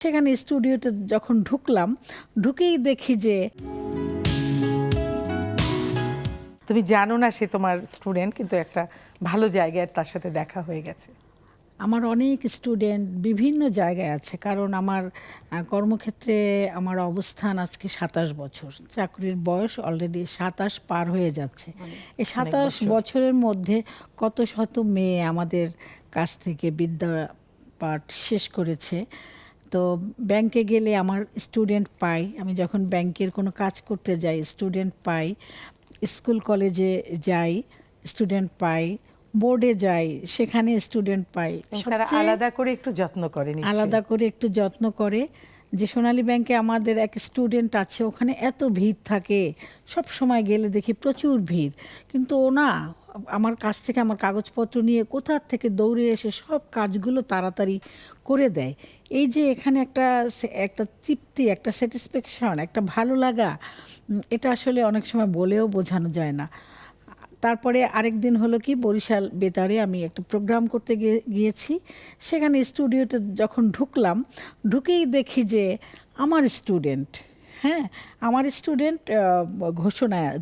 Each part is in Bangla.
সেখানে স্টুডিওতে যখন ঢুকলাম, ঢুকেই দেখি যে তুমি জানো না সে তোমার স্টুডেন্ট, কিন্তু একটা ভালো জায়গায় তার সাথে দেখা হয়ে গেছে। আমার অনেক স্টুডেন্ট বিভিন্ন জায়গায় আছে, কারণ আমার কর্মক্ষেত্রে আমার অবস্থান আজকে 27 বছর, চাকরির বয়স অলরেডি 27 পার হয়ে যাচ্ছে। এই 27 বছরের মধ্যে কত শত মেয়ে আমাদের কাছ থেকে বিদ্যা পাঠ শেষ করেছে। তো ব্যাংকে গেলে আমার স্টুডেন্ট পাই, আমি যখন ব্যাংকের কোনো কাজ করতে যাই স্টুডেন্ট পাই, স্কুল কলেজে যাই স্টুডেন্ট পাই, বোর্ডে যাই সেখানে স্টুডেন্ট পাই। তারা আলাদা করে একটু যত্ন করে, আলাদা করে একটু যত্ন করে। যে সোনালী ব্যাংকে আমাদের এক স্টুডেন্ট আছে, ওখানে এত ভিড় থাকে, সব সময় গেলে দেখি প্রচুর ভিড়, কিন্তু ও না আমার কাছ থেকে আমার কাগজপত্র নিয়ে কোথার থেকে দৌড়ে এসে সব কাজগুলো তাড়াতাড়ি করে দেয়। এই যে এখানে একটা একটা তৃপ্তি, একটা স্যাটিসফ্যাকশন, একটা ভালো লাগা, এটা আসলে অনেক সময় বলেও বোঝানো যায় না। তারপরে আরেক দিন হলো কি, বরিশাল বেতারে আমি একটা প্রোগ্রাম করতে গিয়েছি। সেখানে স্টুডিওতে যখন ঢুকলাম, ঢুকেই দেখি যে আমার স্টুডেন্ট, হ্যাঁ আমার স্টুডেন্ট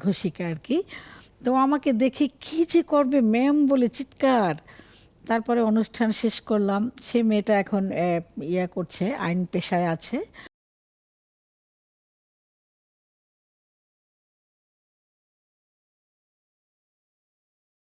ঘোষিকা আর কি। তো আমাকে দেখে কি যে করবে ম্যাম বলে চিৎকার। তারপরে অনুষ্ঠান শেষ করলাম। সে মেয়েটা এখন ইয়া করছে, আইন পেশায় আছে।